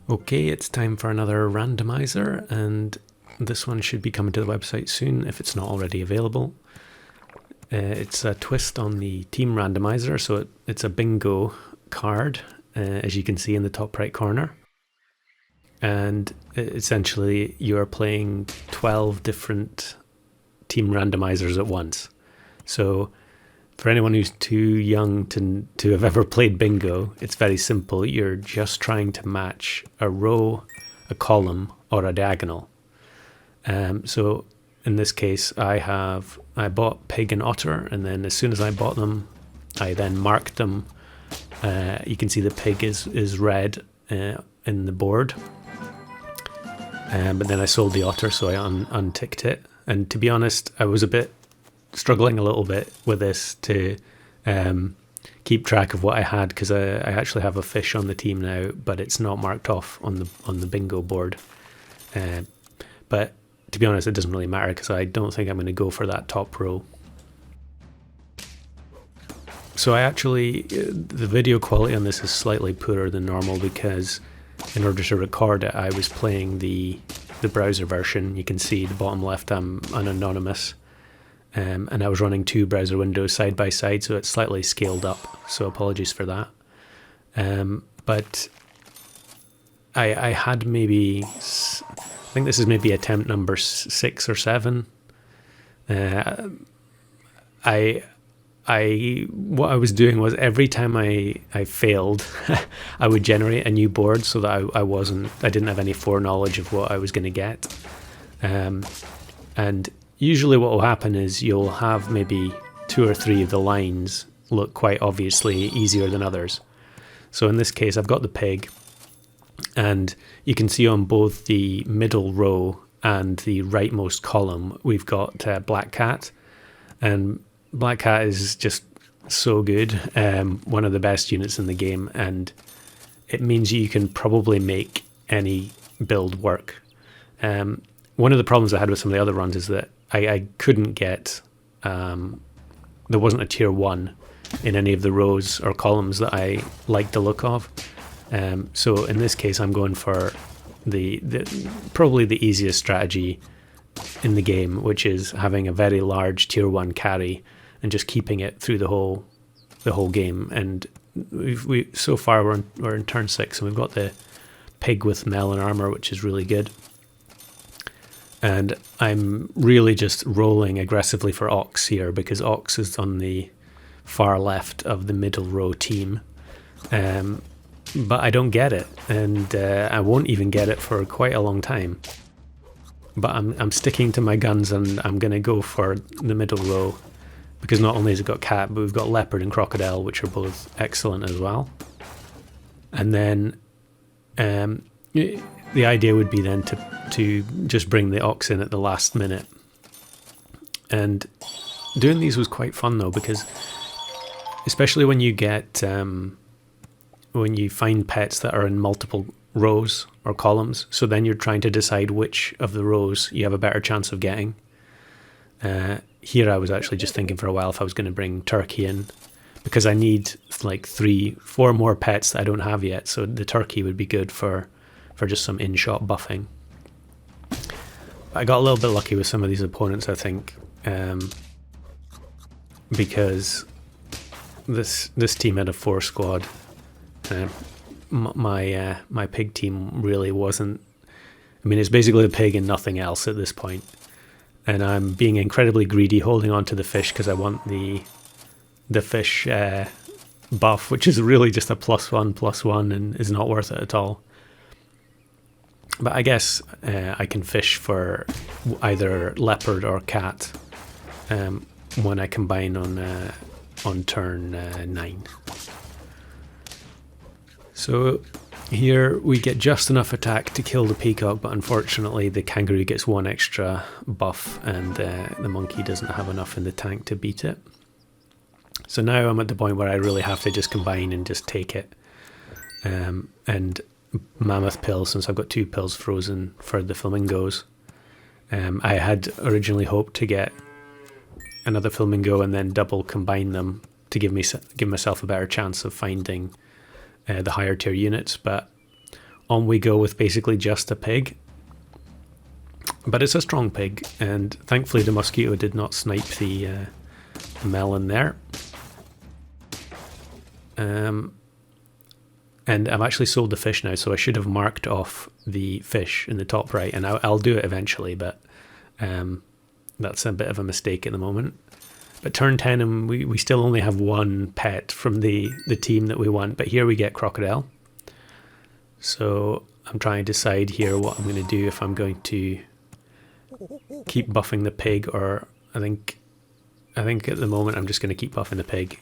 Okay, it's time for another randomizer, and this one should be coming to the website soon if it's not already available. It's a twist on the team randomizer, so it's a bingo card, as you can see in the top right corner. And essentially, you are playing 12 different team randomizers at once. So for anyone who's too young to have ever played bingo, it's very simple. You're just trying to match a row, a column, or a diagonal. So in this case, I bought pig and otter, and then as soon as I bought them, I then marked them. You can see the pig is red in the board, but then I sold the otter, so I unticked it. And to be honest, I was struggling a little bit with this to keep track of what I had, because I actually have a fish on the team now, but it's not marked off on the bingo board. But to be honest, it doesn't really matter, because I don't think I'm going to go for that top row. So the video quality on this is slightly poorer than normal, because in order to record it, I was playing the browser version. You can see the bottom left, I'm an anonymous. And I was running two browser windows side by side, so it's slightly scaled up, so apologies for that. But I had I think this is maybe attempt number 6 or 7. What I was doing was every time I failed, I would generate a new board so that I didn't have any foreknowledge of what I was going to get. And usually what will happen is you'll have maybe 2 or 3 of the lines look quite obviously easier than others. So in this case, I've got the pig, and you can see on both the middle row and the rightmost column, we've got black cat. And black cat is just so good, one of the best units in the game, and it means you can probably make any build work. One of the problems I had with some of the other runs is that I couldn't get, there wasn't a tier 1 in any of the rows or columns that I liked the look of. So in this case, I'm going for the probably the easiest strategy in the game, which is having a very large tier 1 carry and just keeping it through the whole game. And so far we're in turn 6, and we've got the pig with melon armor, which is really good. And I'm really just rolling aggressively for Ox here, because Ox is on the far left of the middle row team. But I don't get it, and I won't even get it for quite a long time. But I'm sticking to my guns, and I'm going to go for the middle row, because not only has it got cat, but we've got leopard and crocodile, which are both excellent as well. And then the idea would be then to just bring the ox in at the last minute. And doing these was quite fun though, because especially when you get when you find pets that are in multiple rows or columns, so then you're trying to decide which of the rows you have a better chance of getting. Here I was actually just thinking for a while if I was going to bring turkey in, because I need like 3-4 more pets that I don't have yet, so the turkey would be good for just some in-shot buffing. I got a little bit lucky with some of these opponents, I think, because this team had a 4 squad. My pig team really wasn't. I mean, it's basically the pig and nothing else at this point. And I'm being incredibly greedy, holding on to the fish, because I want the fish buff, which is really just a +1/+1 and is not worth it at all. But I guess I can fish for either leopard or cat when I combine on turn 9. So here we get just enough attack to kill the peacock, but unfortunately the kangaroo gets 1 extra buff, and the monkey doesn't have enough in the tank to beat it. So now I'm at the point where I really have to just combine and just take it. And mammoth pills, since I've got 2 pills frozen for the flamingos. I had originally hoped to get another flamingo and then double combine them to give myself a better chance of finding the higher tier units, but on we go with basically just a pig. But it's a strong pig, and thankfully the mosquito did not snipe the melon there. And I've actually sold the fish now, so I should have marked off the fish in the top right, and I'll do it eventually, but that's a bit of a mistake at the moment. But turn 10, and we still only have one pet from the team that we want, but here we get crocodile. So I'm trying to decide here what I'm going to do, if I'm going to keep buffing the pig, or I think at the moment I'm just going to keep buffing the pig.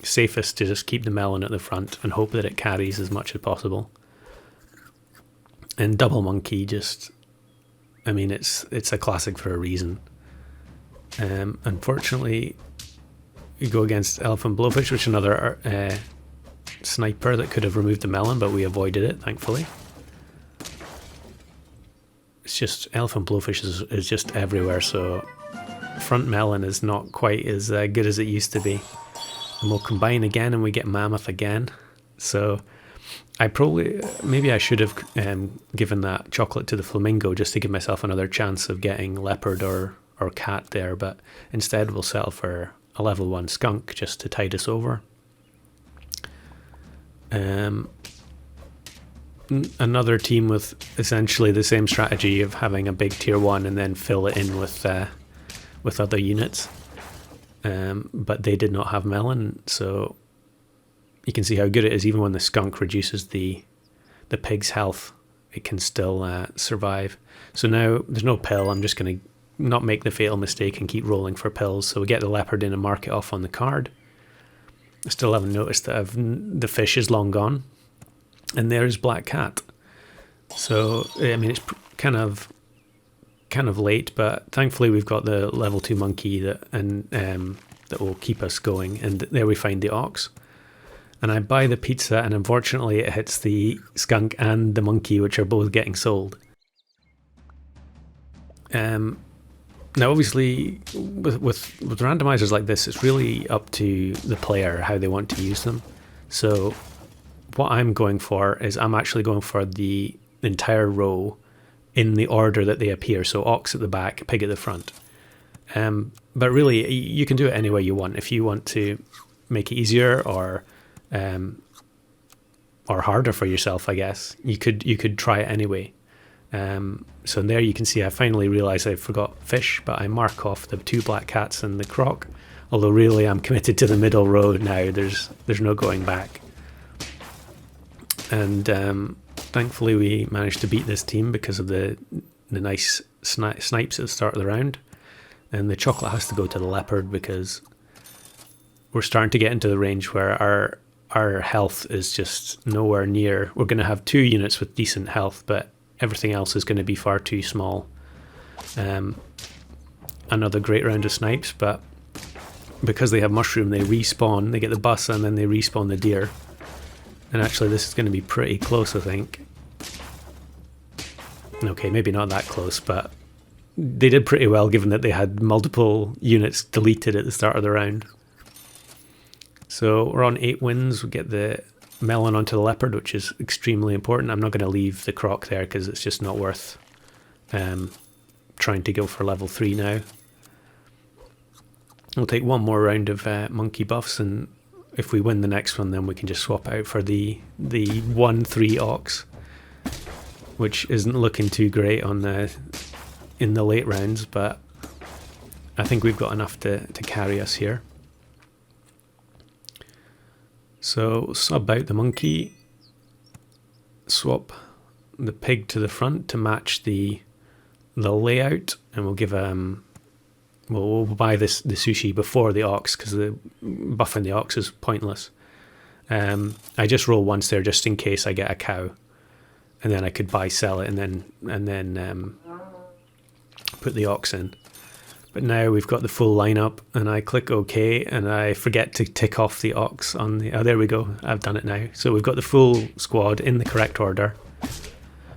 Safest to just keep the melon at the front and hope that it carries as much as possible. And double monkey, just, I mean, it's a classic for a reason. Unfortunately, we go against elephant blowfish, which is another sniper that could have removed the melon, but we avoided it, thankfully. It's just, elephant blowfish is just everywhere, so front melon is not quite as good as it used to be. And we'll combine again and we get mammoth again. So maybe I should have given that chocolate to the flamingo just to give myself another chance of getting leopard or cat there, but instead we'll settle for a level 1 skunk just to tide us over. Another team with essentially the same strategy of having a big tier 1 and then fill it in with other units. But they did not have melon, so you can see how good it is. Even when the skunk reduces the pig's health, it can still survive. So now there's no pill. I'm just going to not make the fatal mistake and keep rolling for pills. So we get the leopard in and mark it off on the card. I still haven't noticed that the fish is long gone. And there's black cat. So, I mean, it's kind of late, but thankfully we've got the level 2 monkey that will keep us going. And there we find the ox. And I buy the pizza, and unfortunately it hits the skunk and the monkey, which are both getting sold. Now, obviously, with randomizers like this, it's really up to the player how they want to use them. So what I'm going for is I'm actually going for the entire row in the order that they appear. So ox at the back, pig at the front. But really, you can do it any way you want. If you want to make it easier or harder for yourself, I guess you could try it anyway. So there you can see I finally realised I forgot fish, but I mark off the 2 black cats and the croc. Although really I'm committed to the middle row now. There's no going back. And thankfully we managed to beat this team because of the nice snipes at the start of the round. And the chocolate has to go to the leopard because we're starting to get into the range where our health is just nowhere near. We're going to have 2 units with decent health, but everything else is going to be far too small. Another great round of snipes, but because they have mushroom, they respawn. They get the bus and then they respawn the deer. And actually this is going to be pretty close, I think. Okay, maybe not that close, but they did pretty well given that they had multiple units deleted at the start of the round. So we're on 8 wins. We get the melon onto the leopard, which is extremely important. I'm not going to leave the croc there because it's just not worth trying to go for level 3 now. We'll take one more round of monkey buffs, and if we win the next one, then we can just swap out for the 1-3 ox, which isn't looking too great on in the late rounds, but I think we've got enough to carry us here. So sub out the monkey, swap the pig to the front to match the layout, and we'll give we'll buy the sushi before the ox because the buffing the ox is pointless. I just roll once there just in case I get a cow, and then I could sell it, and then put the ox in. But now we've got the full lineup, and I click OK, and I forget to tick off the ox on the. Oh, there we go. I've done it now. So we've got the full squad in the correct order,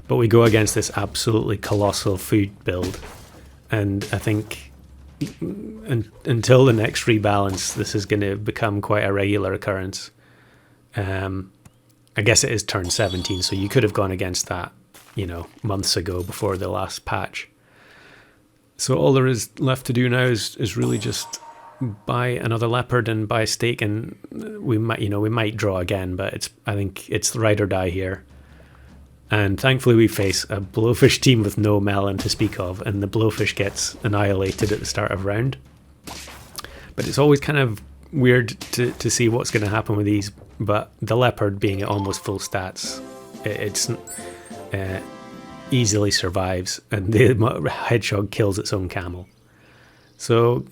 but we go against this absolutely colossal food build, and I think until the next rebalance, this is going to become quite a regular occurrence. I guess it is turn 17, so you could have gone against that, you know, months ago before the last patch. So all there is left to do now is really just buy another leopard and buy a stake, and we might draw again, but I think it's ride or die here. And thankfully we face a blowfish team with no melon to speak of, and the blowfish gets annihilated at the start of round. But it's always kind of weird to see what's going to happen with these, but the leopard being at almost full stats, it's easily survives, and the hedgehog kills its own camel. So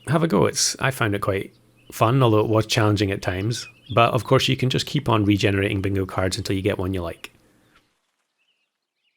have a go. I found it quite fun, although it was challenging at times. But of course you can just keep on regenerating bingo cards until you get one you like.